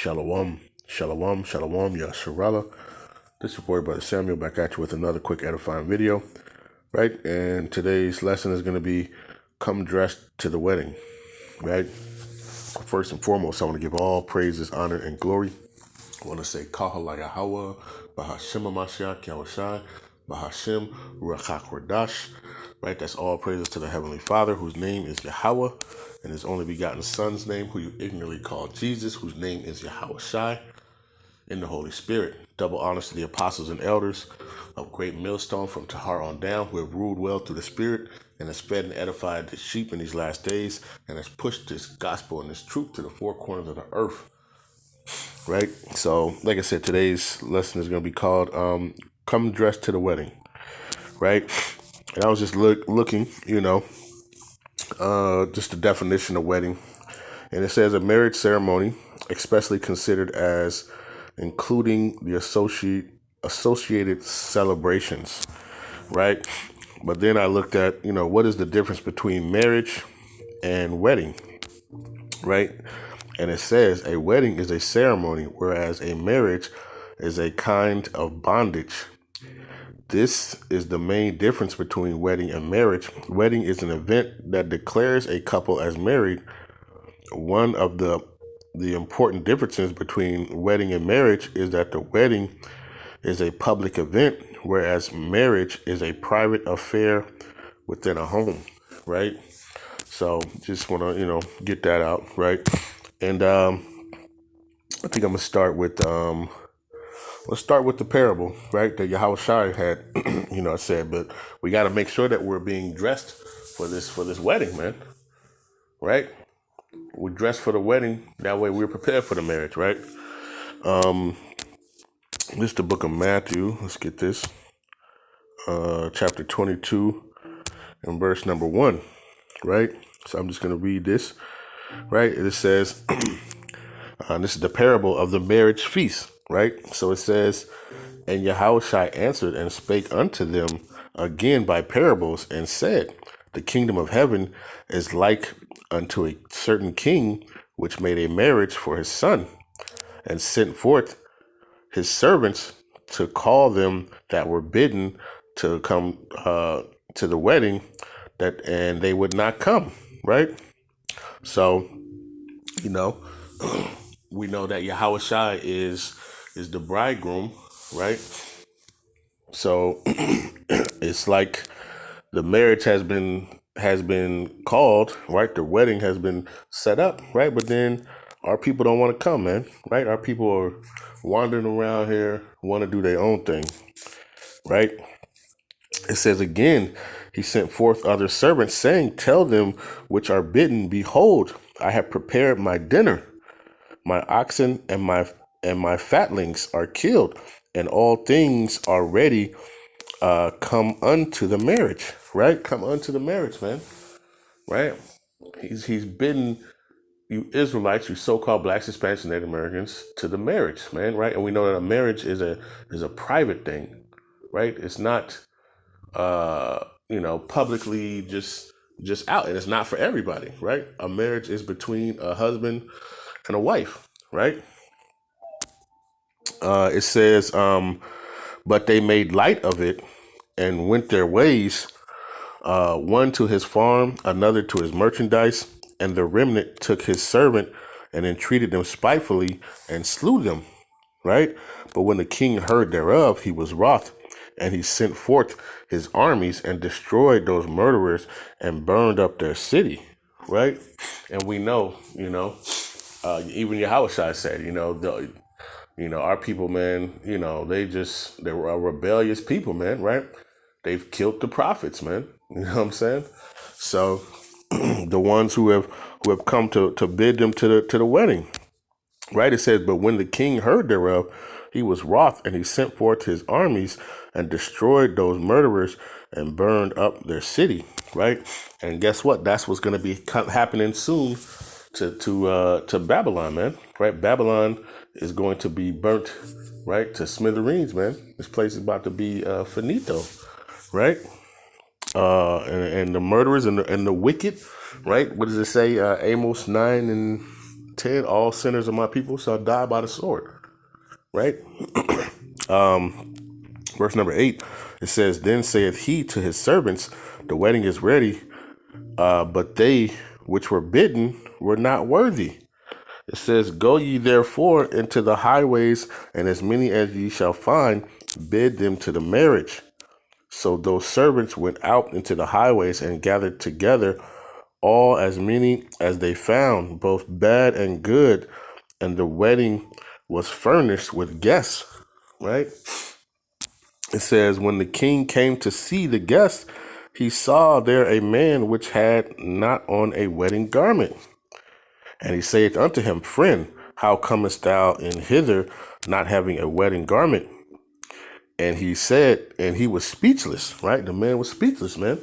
Shalom, shalom, shalom, Yasharala. This is your boy, Brother Samuel, back at you with another quick edifying video, right? And today's lesson is going to be come dressed to the wedding, right? First and foremost, I want to give all praises, honor, and glory. I want to say Kahala Yahweh, Bahashim Mashiach, Yahushai, Bahashim Ruach HaKodesh, right? That's all praises to the Heavenly Father, whose name is Yahweh, and his only begotten Son's name, who you ignorantly call Jesus, whose name is Yahushai, in the Holy Spirit. Double honors to the apostles and elders of Great Millstone from Tahar on down, who have ruled well through the Spirit and has fed and edified the sheep in these last days, and has pushed this gospel and this truth to the four corners of the earth. Right? So, like I said, today's lesson is going to be called Come Dressed to the Wedding. Right? And I was just looking, just the definition of wedding. And it says a marriage ceremony, especially considered as including the associated celebrations. Right? But then I looked at, what is the difference between marriage and wedding? Right? And it says a wedding is a ceremony, whereas a marriage is a kind of bondage. This is the main difference between wedding and marriage. Wedding is an event that declares a couple as married. One of the important differences between wedding and marriage is that the wedding is a public event, whereas marriage is a private affair within a home, right? So just want to, get that out, right? And I think I'm gonna start with let's start with the parable, right? That Yahushua had, said, but we got to make sure that we're being dressed for this wedding, man. Right? We're dressed for the wedding. That way, we're prepared for the marriage, right? This is the book of Matthew. Let's get this. Chapter 22 and verse number 1, right? So I'm just gonna read this, right? It says. This is the parable of the marriage feast, right? So it says, and Yahushua answered and spake unto them again by parables and said, the kingdom of heaven is like unto a certain king which made a marriage for his son and sent forth his servants to call them that were bidden to come to the wedding, and they would not come, right? So, we know that Yahushua is the bridegroom, right? So it's like the marriage has been called, right? The wedding has been set up, right? But then our people don't want to come, man, right? Our people are wandering around here, want to do their own thing, right? It says again, he sent forth other servants, saying, tell them which are bidden, behold, I have prepared my dinner. My oxen and my fatlings are killed, and all things are ready. Come unto the marriage, right? Come unto the marriage, man. Right? He's bidden you Israelites, you so-called blacks, Hispanics, and Native Americans, to the marriage, man. Right? And we know that a marriage is a private thing, right? It's not publicly just out, and it's not for everybody, right? A marriage is between a husband and a wife, right? It says, but they made light of it and went their ways, one to his farm, another to his merchandise, and the remnant took his servant and entreated them spitefully and slew them, right? But when the king heard thereof, he was wroth, and he sent forth his armies and destroyed those murderers and burned up their city, right? And we know, even Yahushua said, our people, man, they were a rebellious people, man, right? They've killed the prophets, man. You know what I'm saying? So the ones who have come to bid them to the wedding, right? It says, but when the king heard thereof, he was wroth, and he sent forth his armies and destroyed those murderers and burned up their city, right? And guess what? That's what's going to be happening soon to Babylon, man, right? Babylon is going to be burnt, right, to smithereens, man. This place is about to be finito, right? And the murderers and the wicked, right? What does it say? Amos 9 10, all sinners of my people shall die by the sword, right? Verse number 8, it says, Then saith he to his servants, the wedding is ready, but they which were bidden were not worthy. It says, Go ye therefore into the highways, and as many as ye shall find, bid them to the marriage. So those servants went out into the highways and gathered together all as many as they found, both bad and good, and the wedding was furnished with guests, right? It says, When the king came to see the guests, he saw there a man which had not on a wedding garment. And he saith unto him, Friend, how comest thou in hither, not having a wedding garment? And he said, and he was speechless, right? The man was speechless, man,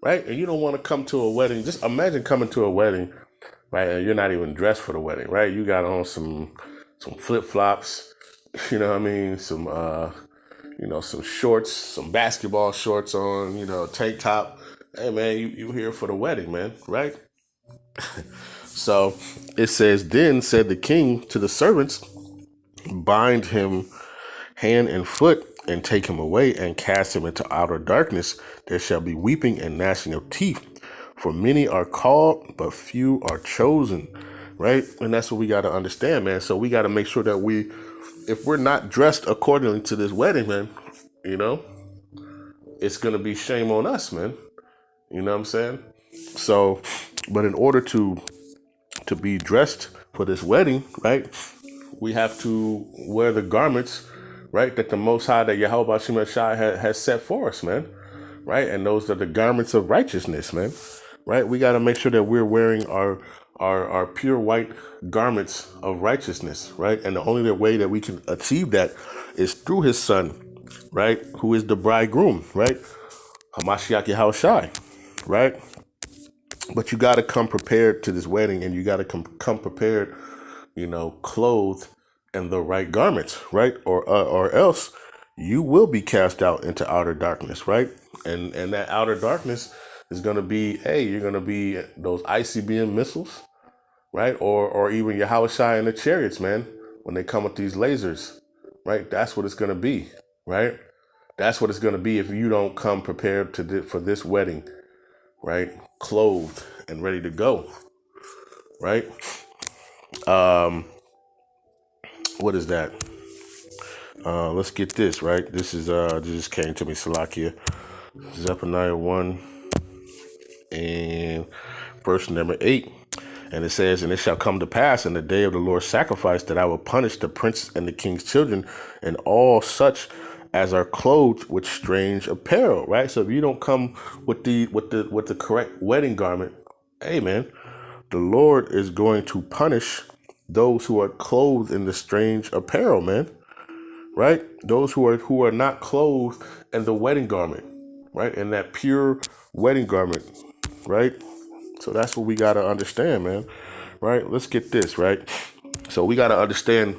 right? And you don't want to come to a wedding. Just imagine coming to a wedding, right? And you're not even dressed for the wedding, right? You got on some flip flops, you know what I mean? Some shorts, some basketball shorts on, tank top. Hey, man, you here for the wedding, man, right? So it says, Then said the king to the servants, Bind him hand and foot, and take him away, and cast him into outer darkness. There shall be weeping and gnashing of teeth. For many are called, but few are chosen. Right? And that's what we got to understand, man. So we got to make sure that if we're not dressed accordingly to this wedding, man, it's going to be shame on us, man. You know what I'm saying? So, but in order to be dressed for this wedding, right, we have to wear the garments, right, that the Most High, that Yahweh Shema Shai has set for us, man, right? And those are the garments of righteousness, man, right? We got to make sure that we're wearing our pure white garments of righteousness, right? And the only way that we can achieve that is through his son, right, who is the bridegroom, right? Hamashiach Yahushai, right? But you got to come prepared to this wedding, and you got to come prepared, clothed in the right garments, right? Or else you will be cast out into outer darkness, right? And that outer darkness is going to be, you're going to be those ICBM missiles, right? Or even Yahushai and the chariots, man, when they come with these lasers, right? That's what it's going to be, right? That's what it's going to be if you don't come prepared for this wedding, right? Clothed and ready to go, right? What is that? Let's get this, right? This just came to me, Salakia. Zephaniah 1 and verse number 8. And it says, And it shall come to pass in the day of the Lord's sacrifice that I will punish the princes and the king's children and all such as are clothed with strange apparel, right? So if you don't come with the correct wedding garment, hey man, the Lord is going to punish those who are clothed in the strange apparel, man. Right? Those who are not clothed in the wedding garment, right? In that pure wedding garment, right? So that's what we got to understand, man. Right? Let's get this, right? So we got to understand,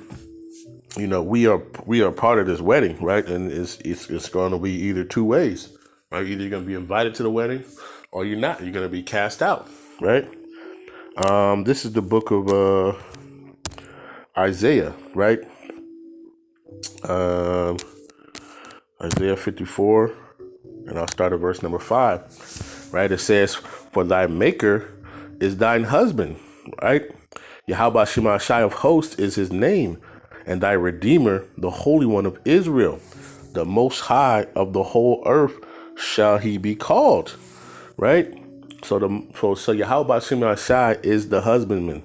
we are part of this wedding, right? And it's going to be either two ways, right? Either you're going to be invited to the wedding or you're not. You're going to be cast out, right? This is the book of Isaiah, right? Isaiah 54, and I'll start at verse number 5, right? It says, For thy maker is thine husband, right? Yahweh Shema Shai of hosts is his name, and thy redeemer, the Holy One of Israel, the Most High of the whole earth shall he be called, right? So Yahweh Shema Shai is the husbandman,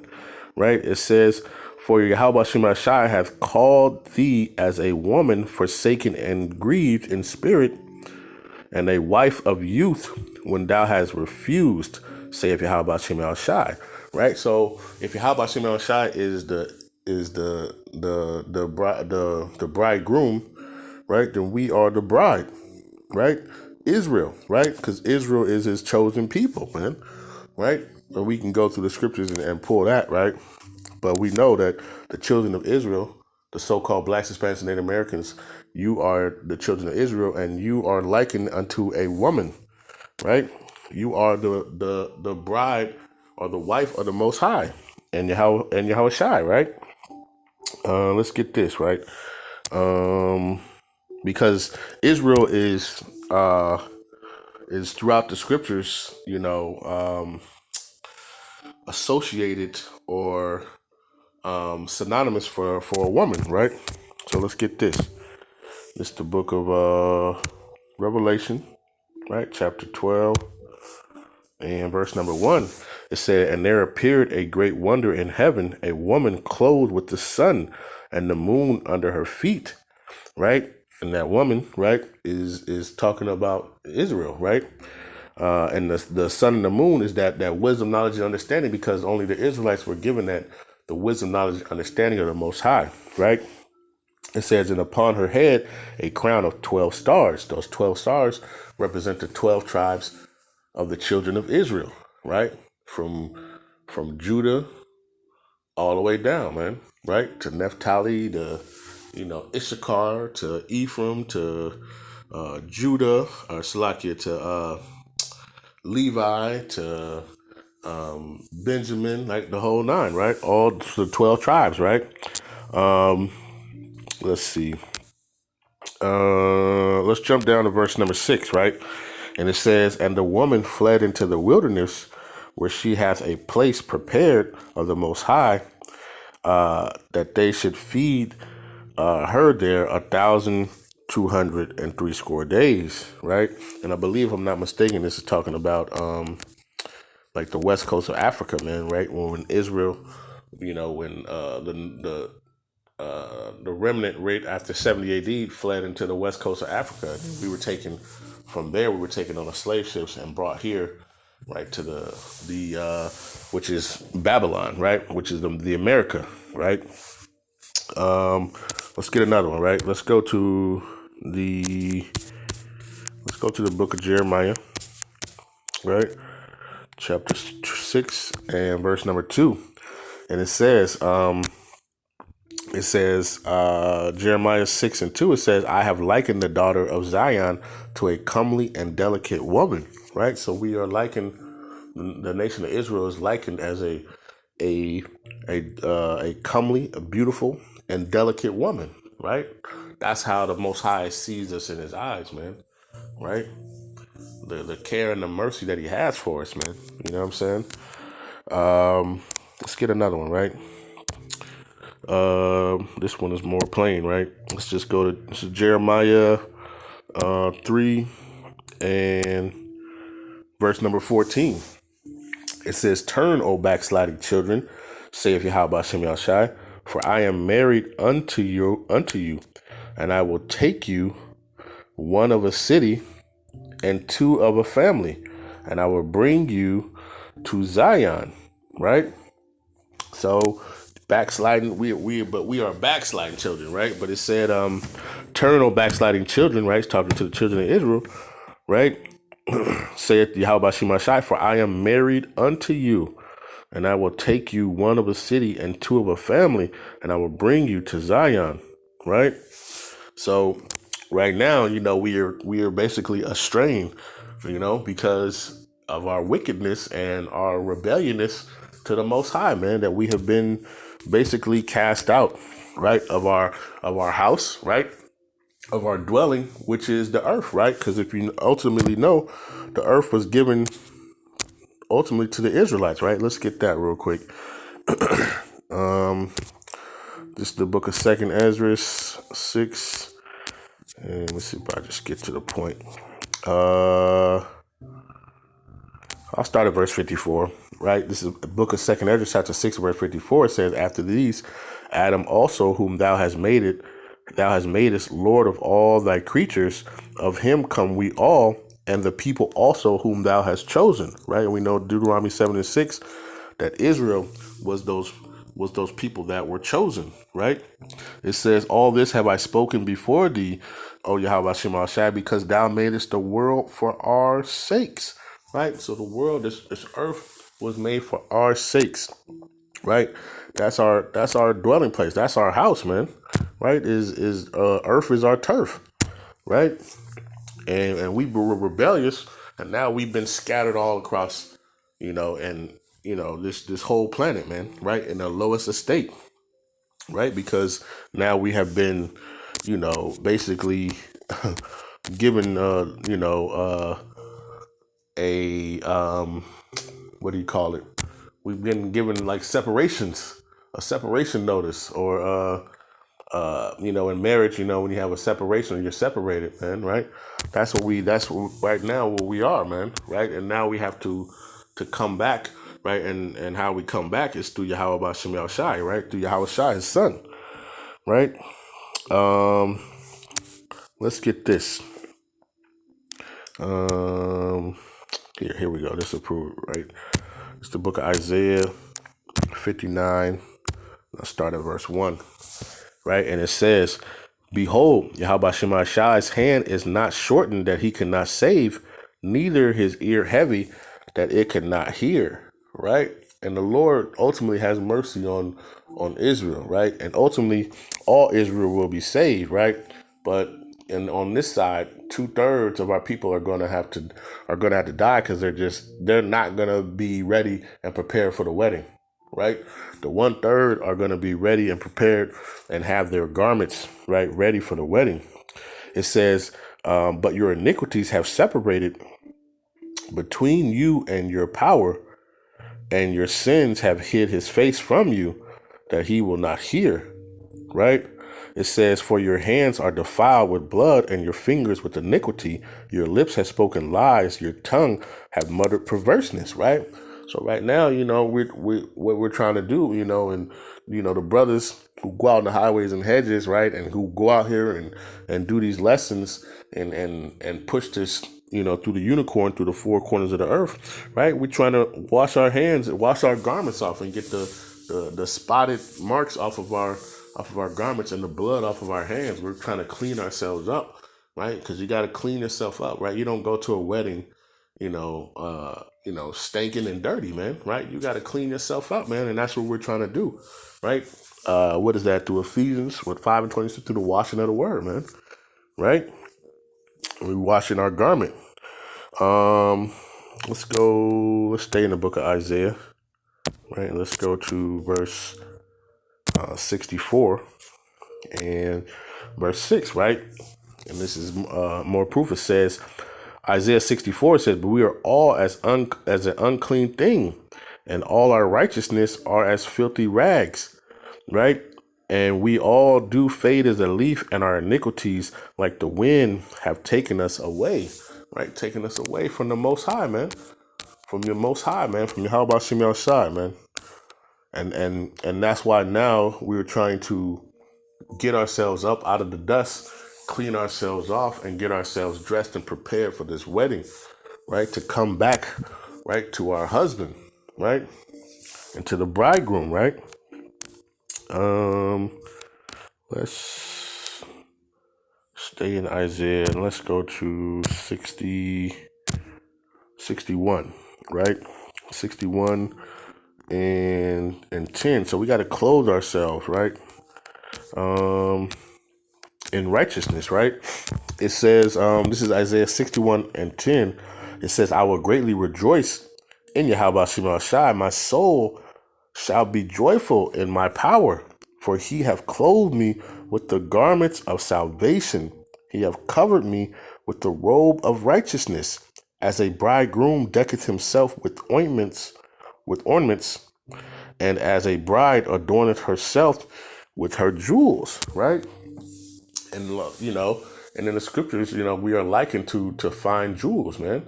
right? It says, For Yahweh Shema Shai hath called thee as a woman forsaken and grieved in spirit, and a wife of youth when thou hast refused, saith Yahweh Shema Shai. Right? So if Yahweh Shema Shai is the bridegroom, right? Then we are the bride, right? Israel, right? Because Israel is his chosen people, man. Right? And we can go through the scriptures and pull that, right? But we know that the children of Israel, the so-called blacks, Hispanics, and Native Americans, you are the children of Israel, and you are likened unto a woman, right? You are the bride or the wife of the Most High, Yahweh Shai, right? Let's get this right. Um, because Israel is throughout the scriptures, associated or synonymous for a woman, right? So let's get this. This is the book of Revelation, right? Chapter 12 and verse number 1. It said, "And there appeared a great wonder in heaven, a woman clothed with the sun and the moon under her feet," right? And that woman, right, is talking about Israel, right? And the sun and the moon is that wisdom, knowledge, and understanding, because only the Israelites were given that the wisdom, knowledge, and understanding of the Most High, right? It says, "And upon her head a crown of 12 stars." Those 12 stars represent the 12 tribes of the children of Israel, right? From Judah all the way down, man, right? To Naphtali, to Issachar, to Ephraim, to Judah, or Salakia, to Levi, to Benjamin, like the whole nine, right? All the 12 tribes, right? Let's see. Let's jump down to verse number 6, right? And it says, "And the woman fled into the wilderness, where she has a place prepared of the Most High, that they should feed her there 1,260 days," right? And I believe, if I'm not mistaken, this is talking about like the west coast of Africa, man, right? When Israel, when the remnant right after 70 AD fled into the west coast of Africa. We were taken from there. We were taken on the slave ships and brought here, right, to the which is Babylon, right, which is the America, right. Let's get another one, right. Let's go to the book of Jeremiah, right, chapter 6 and verse number 2, and it says. Jeremiah 6 and 2, it says, "I have likened the daughter of Zion to a comely and delicate woman," right? So we are likened, the nation of Israel is likened as a comely, a beautiful, and delicate woman, right? That's how the Most High sees us in his eyes, man, right? The care and the mercy that he has for us, man. You know what I'm saying? Let's get another one, right? This one is more plain, right? Let's just go to this is Jeremiah 3 and verse number 14. It says, "Turn, O backsliding children, saith Yahweh Hashem Yahshai, for I am married unto you, and I will take you, one of a city and two of a family, and I will bring you to Zion," right? So backsliding, we are backsliding children, right? But it said, "Turn, O backsliding children," right? It's talking to the children of Israel, right? "Saith Yahweh Shai, for I am married unto you, and I will take you, one of a city and two of a family, and I will bring you to Zion," right? So right now, we are basically estranged, because of our wickedness and our rebellioususness to the Most High, man, that we have been basically cast out, right, of our house, right, of our dwelling, which is the earth, right? Because if you ultimately know, the earth was given ultimately to the Israelites, right? Let's get that real quick. This is the book of 2nd Ezra 6, and let's see if I just get to the point. I'll start at verse 54, right? This is the book of 2nd Ezra, chapter 6, verse 54. It says, "After these, Adam also, whom thou hast madest Lord of all thy creatures, of him come we all, and the people also whom thou hast chosen," right? And we know Deuteronomy 7 and 6, that Israel was those people that were chosen, right? It says, "All this have I spoken before thee, O Yahweh Shema Shai, because thou madest the world for our sakes," right? So the world, this earth was made for our sakes, right? That's our dwelling place. That's our house, man, right? Earth is our turf, right? And we were rebellious, and now we've been scattered all across, and this whole planet, man, right, in the lowest estate, right? Because now we have been, basically given, a what do you call it? We've been given like separations, a separation notice, or in marriage, when you have a separation, you're separated, man, right? That's what, right now where we are, man, right? And now we have to come back, right? And how we come back is through Yahweh Shem Shai, right? Through Yahweh Shai, his son, right? Um, let's get this. Um, here we go. This is approved, right? It's the book of Isaiah 59. I'll start at verse 1, right? And it says, Behold, Yahweh Shema Shai's hand is not shortened that he cannot save, neither his ear heavy that it cannot hear, right? And the Lord ultimately has mercy on Israel, right? And ultimately all Israel will be saved, right? But and on this side, 2/3 of our people are gonna have to die because they're not gonna be ready and prepared for the wedding, right? The 1/3 are going to be ready and prepared and have their garments, right, ready for the wedding. It says, but your iniquities have separated between you and your power, and your sins have hid his face from you that he will not hear, right? It says, for your hands are defiled with blood and your fingers with iniquity. Your lips have spoken lies. Your tongue have muttered perverseness, right? So right now, we what we're trying to do, and, the brothers who go out in the highways and hedges, right, and who go out here and do these lessons and push this, through the unicorn, through the four corners of the earth, right? We're trying to wash our hands, wash our garments off and get the spotted marks off of our garments and the blood off of our hands. We're trying to clean ourselves up, right? Because you got to clean yourself up, right? You don't go to a wedding, stinking and dirty, man, right? You got to clean yourself up, man, and that's what we're trying to do, right? What is that? Through Ephesians, 5:26, through the washing of the word, man, right? We're washing our garment. Let's go. Let's stay in the book of Isaiah, right? Let's go to verse 64 and verse 6, right? And this is more proof. It says, Isaiah 64 says, but we are all as an unclean thing, and all our righteousness are as filthy rags, right? And we all do fade as a leaf, and our iniquities, like the wind, have taken us away, right? Taking us away from the Most High, man. From your Most High, man. From your How about Shemel Shai, man. And that's why now we're trying to get ourselves up out of the dust, clean ourselves off, and get ourselves dressed and prepared for this wedding, right? To come back, right, to our husband, right? And to the bridegroom, right? Let's stay in Isaiah and let's go to 61, right? 61 and 10. So we got to clothe ourselves, right? In righteousness, right? It says, this is Isaiah 61 and 10. It says, I will greatly rejoice in Yahweh Shema Shai. My soul shall be joyful in my power, for he hath clothed me with the garments of salvation. He hath covered me with the robe of righteousness, as a bridegroom decketh himself with ornaments, and as a bride adorneth herself with her jewels, right? And and in the scriptures, we are likened to fine jewels, man.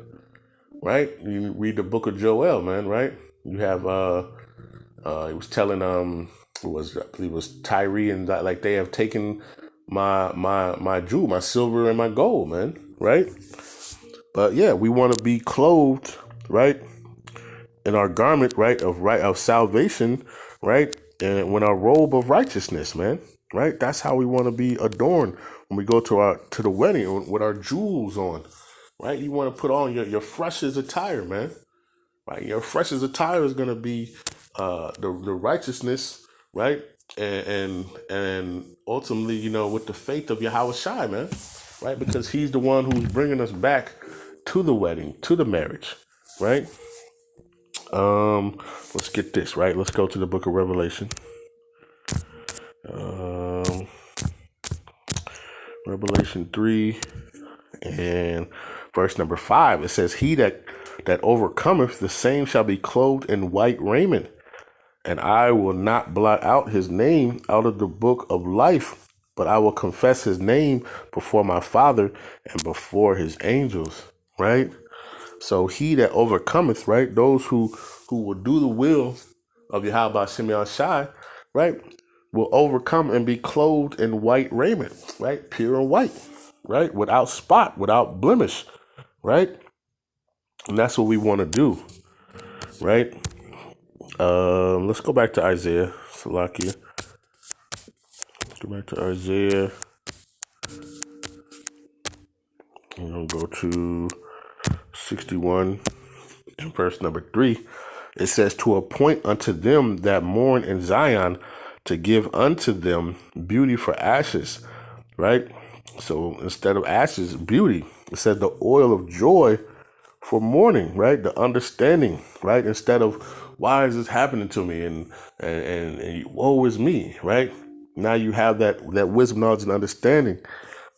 Right? You read the book of Joel, man. Right? You have he was telling it was, I believe it was Tyree, and that, like, they have taken my jewel, my silver and my gold, man. Right? But yeah, we want to be clothed, right, in our garment, right of salvation, right, and when our robe of righteousness, man. Right? That's how we want to be adorned when we go to the wedding with our jewels on. Right? You want to put on your freshest attire, man. Right? Your freshest attire is gonna be the righteousness, right? And ultimately, with the faith of Yahweh Shai, man. Right? Because he's the one who's bringing us back to the wedding, to the marriage, right? Let's get this, right? Let's go to the book of Revelation. Revelation 3 and verse number 5. It says, he that overcometh, the same shall be clothed in white raiment, and I will not blot out his name out of the book of life, but I will confess his name before my Father and before his angels. Right? So he that overcometh, right? Those who will do the will of Yahweh Shem Shai, right? Will overcome and be clothed in white raiment, right? Pure and white, right? Without spot, without blemish, right? And that's what we want to do, right? Let's go back to Isaiah, Salakia. Let's go back to Isaiah. I'm going to go to 61 and verse number 3. It says, to appoint unto them that mourn in Zion, to give unto them beauty for ashes, right? So instead of ashes, beauty. It says the oil of joy for mourning, right? The understanding, right? Instead of why is this happening to me and woe is me, right? Now you have that wisdom, knowledge, and understanding,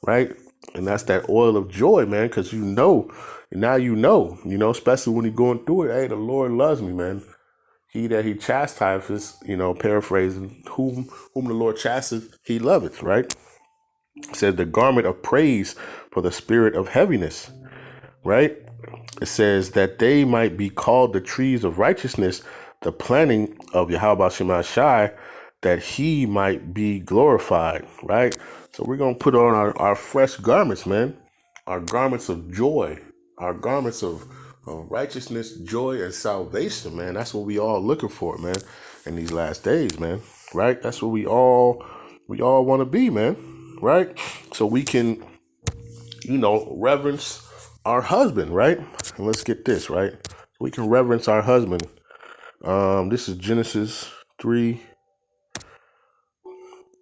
right? And that's that oil of joy, man, because now you know, especially when you're going through it. Hey, the Lord loves me, man. He that he chastiseth, paraphrasing, whom the Lord chasteth, he loveth, right? It says the garment of praise for the spirit of heaviness, right? It says that they might be called the trees of righteousness, the planting of Yahweh Shem Shai, that he might be glorified, right? So we're going to put on our fresh garments, man, our garments of joy, our garments of righteousness, joy, and salvation, man. That's what we all looking for, man, in these last days, man, right? That's what we all want to be, man, right? So we can, reverence our husband, right? And let's get this, right? We can reverence our husband. This is Genesis 3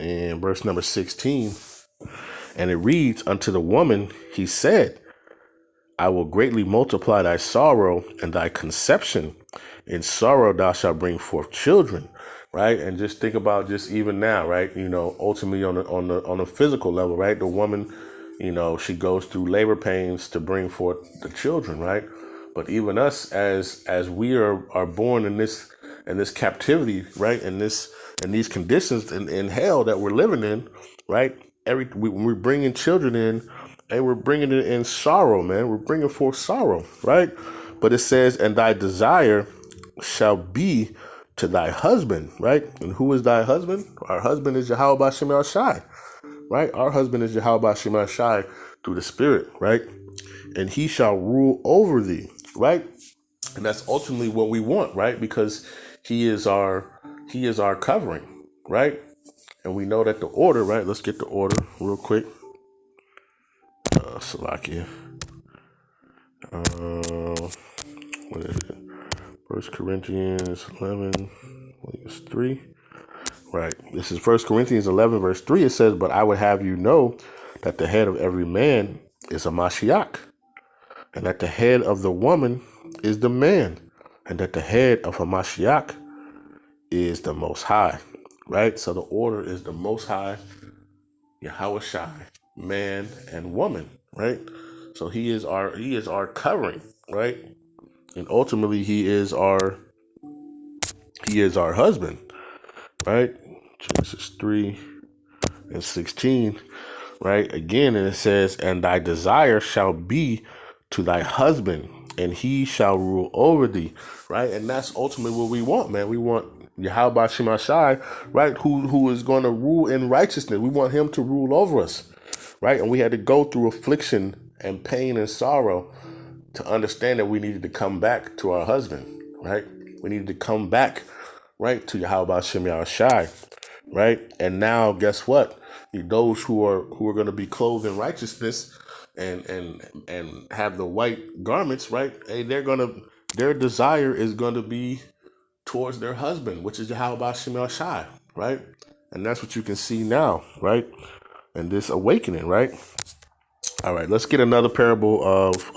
and verse number 16. And it reads, unto the woman he said, I will greatly multiply thy sorrow and thy conception. In sorrow thou shalt bring forth children, right? And just think about just even now, right? Ultimately on the physical level, right? The woman, she goes through labor pains to bring forth the children, right? But even us as we are born in this captivity, right? In these conditions in hell that we're living in, right? When we're bringing children in, and we're bringing it in sorrow, man. We're bringing forth sorrow, right? But it says, and thy desire shall be to thy husband, right? And who is thy husband? Our husband is Yahweh Shem Shai, right? Our husband is Yahweh Shem Shai through the Spirit, right? And he shall rule over thee, right? And that's ultimately what we want, right? Because he is our covering, right? And we know that the order, right? Let's get the order real quick. Salakia. What is it? 1 Corinthians 11, I think it's 3. Right. This is 1 Corinthians 11, verse 3. It says, but I would have you know that the head of every man is a Mashiach, and that the head of the woman is the man, and that the head of a Mashiach is the Most High. Right? So the order is the Most High, Yahweh Shai, man and woman, right? So he is our covering, right? And ultimately he is our husband, right? Genesis 3 and 16, right? Again, and it says, and thy desire shall be to thy husband, and he shall rule over thee, right? And that's ultimately what we want, man. We want Yahweh Shem Shai, right? Who is going to rule in righteousness. We want him to rule over us, right? And we had to go through affliction and pain and sorrow to understand that we needed to come back to our husband, right? We needed to come back, right, to Yahweh Shem Shai, right? And now, guess what? Those who are going to be clothed in righteousness and have the white garments, right? Hey, their desire is going to be towards their husband, which is Yahweh Shem Shai, right? And that's what you can see now, right? And this awakening, right? All right, let's get another parable of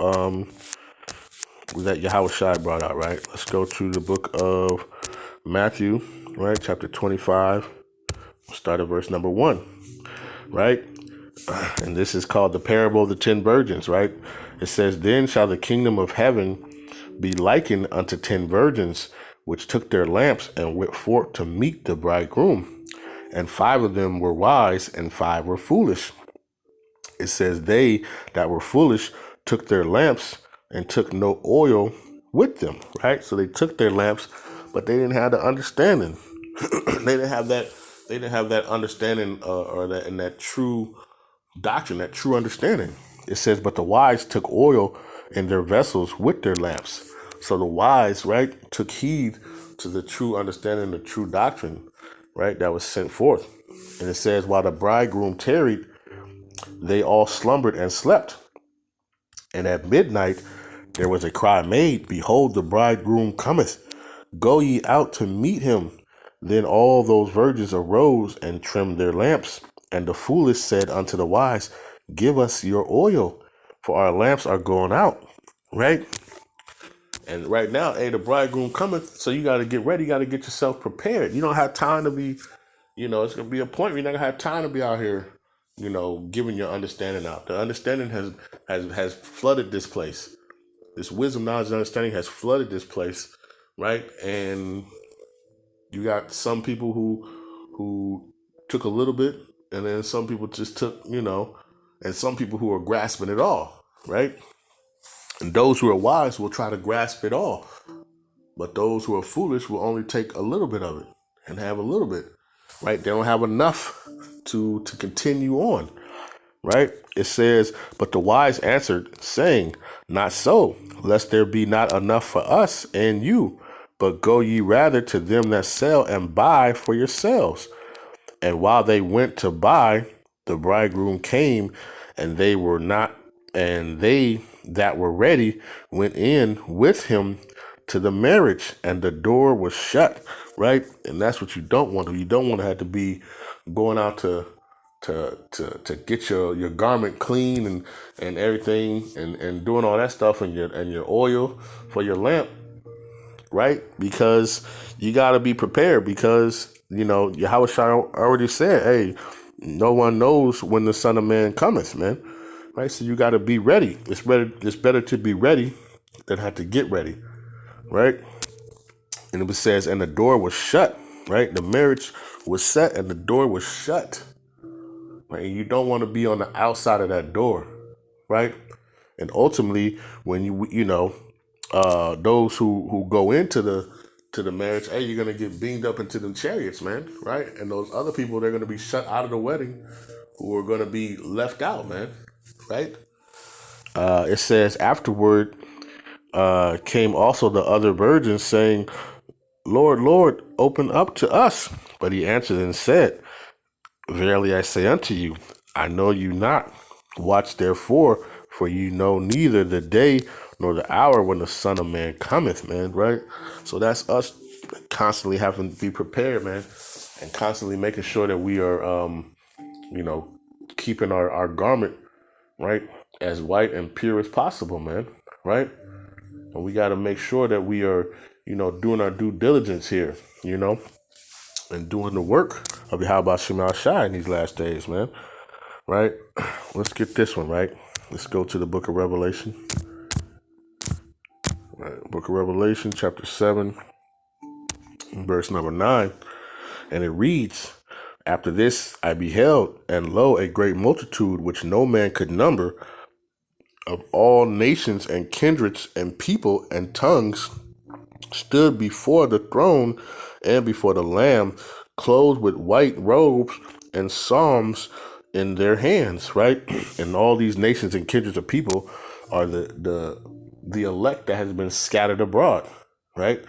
that Yahweh Shai brought out, right? Let's go to the book of Matthew, right? Chapter 25, start at verse number 1, right? And this is called the parable of the 10 virgins, right? It says, "Then shall the kingdom of heaven be likened unto 10 virgins, which took their lamps and went forth to meet the bridegroom. And 5 of them were wise, and 5 were foolish. It says, they that were foolish took their lamps and took no oil with them," right? So they took their lamps, but they didn't have the understanding. They didn't have that. They didn't have that understanding, or that true doctrine, that true understanding. It says, "But the wise took oil in their vessels with their lamps." So the wise, right, took heed to the true understanding, the true doctrine, right, that was sent forth. And it says, "While the bridegroom tarried, they all slumbered and slept. And at midnight there was a cry made, Behold, the bridegroom cometh. Go ye out to meet him. Then all those virgins arose and trimmed their lamps. And the foolish said unto the wise, Give us your oil, for our lamps are going out." Right? And right now, hey, the bridegroom cometh, so you got to get ready. You got to get yourself prepared. You don't have time to be, it's going to be a point where you're not going to have time to be out here, giving your understanding out. The understanding has flooded this place. This wisdom, knowledge, and understanding has flooded this place, right? And you got some people who took a little bit, and then some people just took, and some people who are grasping it all, right? And those who are wise will try to grasp it all. But those who are foolish will only take a little bit of it and have a little bit, right? They don't have enough to continue on, right? It says, "But the wise answered, saying, Not so, lest there be not enough for us and you, but go ye rather to them that sell and buy for yourselves. And while they went to buy, the bridegroom came, and they were not, and they that were ready went in with him to the marriage, and the door was shut." Right? And that's what you don't want to. You don't want to have to be going out to get your garment clean and everything, and doing all that stuff, and your oil for your lamp, right? Because you got to be prepared, because Yahweh Shai already said, "Hey, no one knows when the Son of Man cometh," man. Right? So you got to be ready. It's better to be ready than have to get ready, right? And it says, "And the door was shut," right? The marriage was set, and the door was shut. Right? And you don't want to be on the outside of that door, right? And ultimately, when those who go into the marriage, hey, you're gonna get beamed up into them chariots, man, right? And those other people, they're gonna be shut out of the wedding, who are gonna be left out, man, right? It says, "Afterward came also the other virgins, saying, Lord, Lord, open up to us. But he answered and said, Verily I say unto you, I know you not. Watch therefore, for you know neither the day nor the hour when the Son of Man cometh," man, right? So that's us constantly having to be prepared, man, and constantly making sure that we are, keeping our garment, right, as white and pure as possible, man, right? And we got to make sure that we are, doing our due diligence here, and doing the work of Yahweh Shema Shai in these last days, man. Right? Let's get this one, right? Let's go to the book of Revelation. Right. Book of Revelation, chapter 7, verse number 9. And it reads, "After this I beheld, and lo, a great multitude which no man could number, of all nations and kindreds and people and tongues, stood before the throne and before the Lamb, clothed with white robes and psalms in their hands," right? And all these nations and kindreds of people are the elect that has been scattered abroad, right?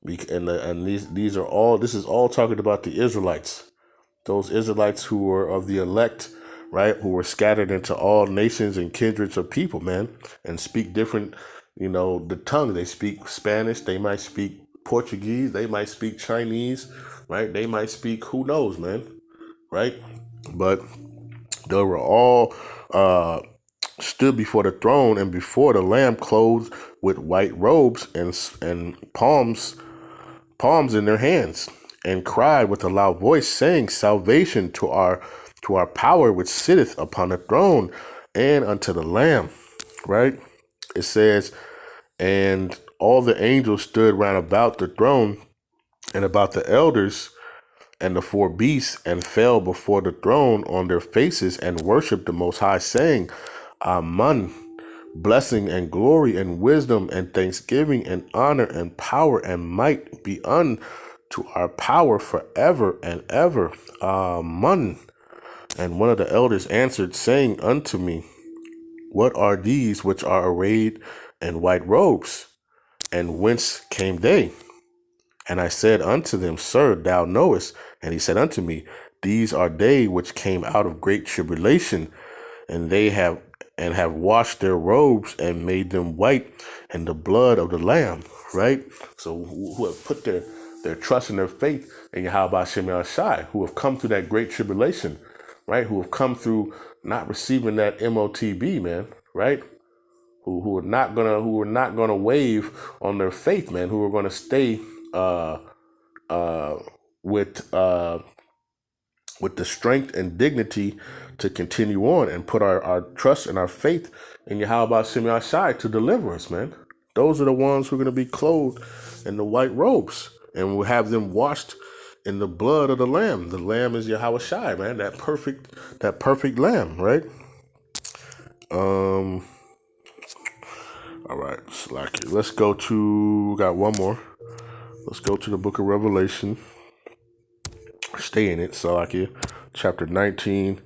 And these are all. This is all talking about the Israelites, those Israelites who were of the elect, right? Who were scattered into all nations and kindreds of people, man, and speak different, the tongue. They speak Spanish. They might speak Portuguese. They might speak Chinese, right? They might speak, who knows, man, right? But they were all stood before the throne and before the Lamb, clothed with white robes and palms in their hands, and cried with a loud voice, saying, Salvation to our power which sitteth upon the throne and unto the Lamb. Right? It says, and all the angels stood round about the throne and about the elders and the four beasts, and fell before the throne on their faces and worshipped the Most High, saying, Amen. Blessing and glory and wisdom and thanksgiving and honor and power and might be unto our power forever and ever. Amen. And one of the elders answered, saying unto me, What are these which are arrayed in white robes? And whence came they? And I said unto them, Sir, thou knowest. And he said unto me, These are they which came out of great tribulation, and have washed their robes and made them white in the blood of the Lamb. Right? So who have put their trust and their faith in Yahweh Shem Shai, who have come through that great tribulation, right? Who have come through not receiving that MOTB, man, right? Who are not gonna wave on their faith, man, who are gonna stay uh uh with uh with the strength and dignity to continue on and put our trust and our faith in Yahweh Shem Shai to deliver us, man. Those are the ones who are gonna be clothed in the white robes, and we'll have them washed in the blood of the Lamb. The Lamb is Yahweh Shai, man, that perfect Lamb, right? All right, Slacky. Let's go to, got one more. Let's go to the book of Revelation. Stay in it, Slacky. Chapter 19.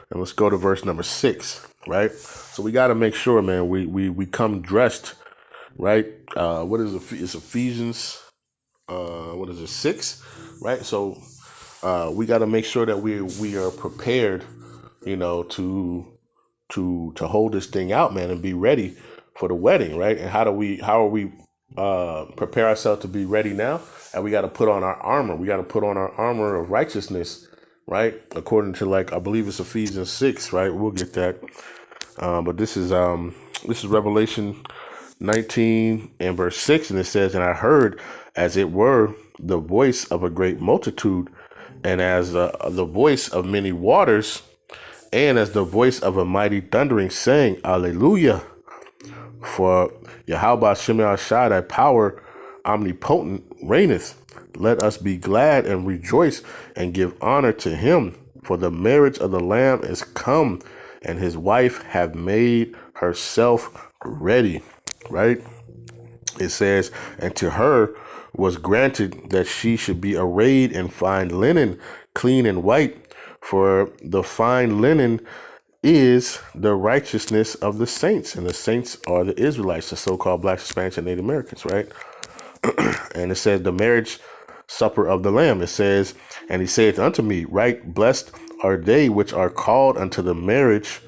And let's go to verse number 6, right? So we got to make sure, man, we come dressed, right? What is it? It's Ephesians, what is it, 6, right? So we got to make sure that we are prepared, you know, to hold this thing out, man, and be ready for the wedding, right? And how are we prepare ourselves to be ready now? And we got to put on our armor. We got to put on our armor of righteousness, right? According to, like, I believe it's Ephesians 6, right? We'll get that. But this is Revelation 19 and verse 6, and it says, And I heard as it were the voice of a great multitude, and as the voice of many waters, and as the voice of a mighty thundering, saying, Alleluia! For Yahweh Shem Shai, thy power omnipotent reigneth. Let us be glad and rejoice and give honor to him. For the marriage of the Lamb is come, and his wife have made herself ready. Right? It says, and to her was granted that she should be arrayed in fine linen, clean and white. For the fine linen is the righteousness of the saints, and the saints are the Israelites, the so-called blacks, Hispanics, and Native Americans, right? And it says the marriage supper of the Lamb. It says, and he saith unto me, right, blessed are they which are called unto the marriage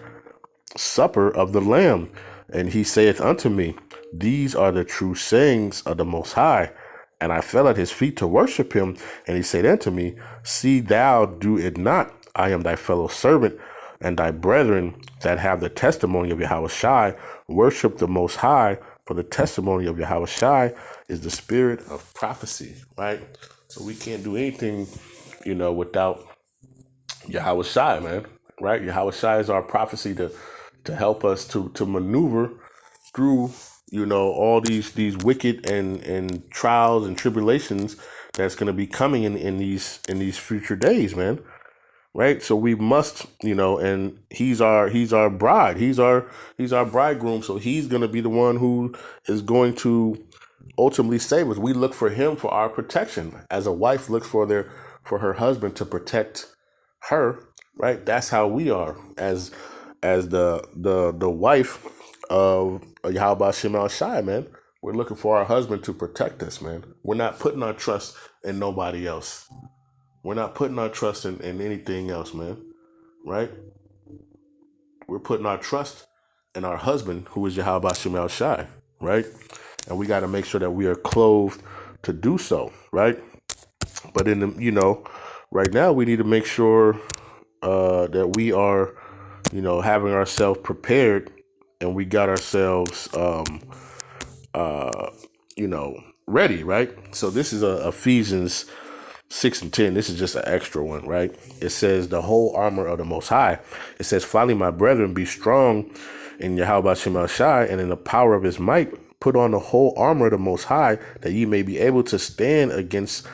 supper of the Lamb. And he saith unto me, these are the true sayings of the Most High. And I fell at his feet to worship him. And he said unto me, see thou do it not. I am thy fellow servant and thy brethren that have the testimony of Yahweh Shai. Worship the Most High, for the testimony of Yahweh Shai is the spirit of prophecy, right? So we can't do anything, you know, without Yahweh Shai, man, right? Yahweh Shai is our prophecy to help us to maneuver through, you know, all these wicked and trials and tribulations that's going to be coming in these future days, man. Right. So we must, you know, and he's our bride. He's our bridegroom. So he's going to be the one who is going to ultimately save us. We look for him for our protection, as a wife looks for her husband to protect her. Right. That's how we are as the wife of Yahweh Shem Shai, man. We're looking for our husband to protect us, man. We're not putting our trust in nobody else. We're not putting our trust in anything else, man. Right? We're putting our trust in our husband, who is Yahweh Shem Shai, right? And we got to make sure that we are clothed to do so, right? But in the, you know, right now we need to make sure that we are, you know, having ourselves prepared and we got ourselves, ready, right? So this is Ephesians 6:10. This is just an extra one, right? It says the whole armor of the Most High. It says, finally, my brethren, be strong in Yahweh Shem Shai and in the power of his might. Put on the whole armor of the Most High, that ye may be able to stand against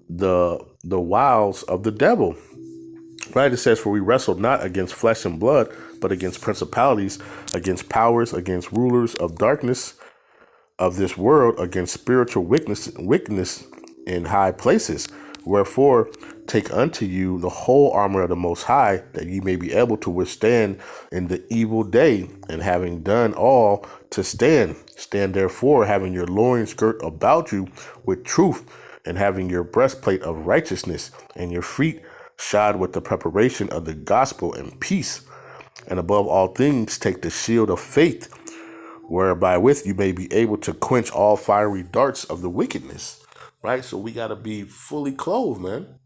the wiles of the devil. Right? It says, for we wrestle not against flesh and blood, but against principalities, against powers, against rulers of darkness of this world, against spiritual wickedness in high places. Wherefore, take unto you the whole armor of the Most High, that ye may be able to withstand in the evil day, and having done all, to stand. Stand therefore, having your loins girt about you with truth, and having your breastplate of righteousness, and your feet shod with the preparation of the gospel and peace. And above all things, take the shield of faith, whereby with you may be able to quench all fiery darts of the wickedness. Right? So we got to be fully clothed, man.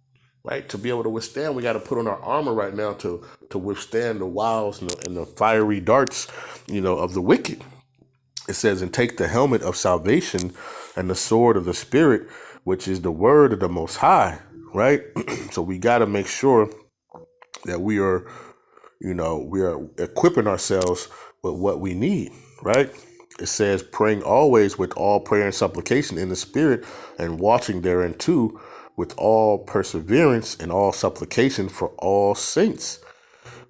Right? To be able to withstand, we got to put on our armor right now to withstand the wiles and the fiery darts, of the wicked. It says, and take the helmet of salvation and the sword of the Spirit, which is the word of the Most High. Right? So we got to make sure that we are equipping ourselves with what we need, right? It says, praying always with all prayer and supplication in the Spirit, and watching therein too with all perseverance and all supplication for all saints,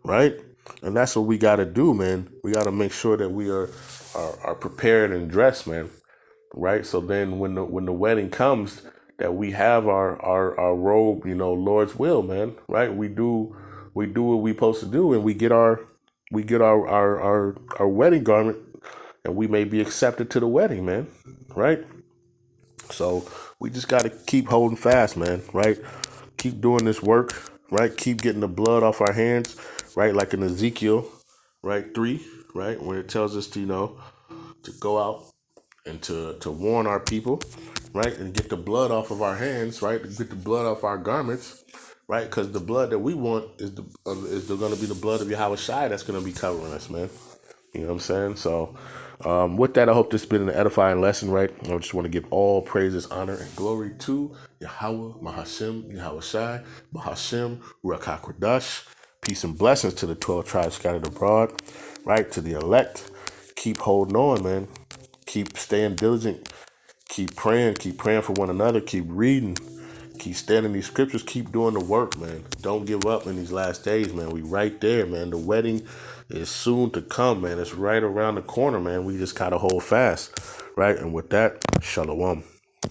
right? And that's what we got to do, man. We got to make sure that we are prepared and dressed, man, right? So then when the wedding comes, that we have our robe, Lord's will, man, right? We do what we supposed to do, and we get our wedding garment, and we may be accepted to the wedding, man, right? So we just got to keep holding fast, man, right? Keep doing this work, right? Keep getting the blood off our hands, right? Like in Ezekiel, right, 3, right, when it tells us to to go out and to warn our people, right, and get the blood off of our hands, right, to get the blood off our garments, right, because the blood that we want is going to be the blood of Yahweh Shai that's going to be covering us, man. You know what I'm saying? So with that, I hope this has been an edifying lesson, right? I just want to give all praises, honor, and glory to Yahweh, Mahashem, Yahweh Shai, Mahashem, Ruach HaKodesh. Peace and blessings to the 12 tribes scattered abroad, right? To the elect. Keep holding on, man. Keep staying diligent. Keep praying for one another. Keep reading. Keep standing these scriptures. Keep doing the work, man. Don't give up in these last days, man. We right there, man. The wedding is soon to come, man. It's right around the corner, man. We just gotta hold fast, right? And with that, shalom.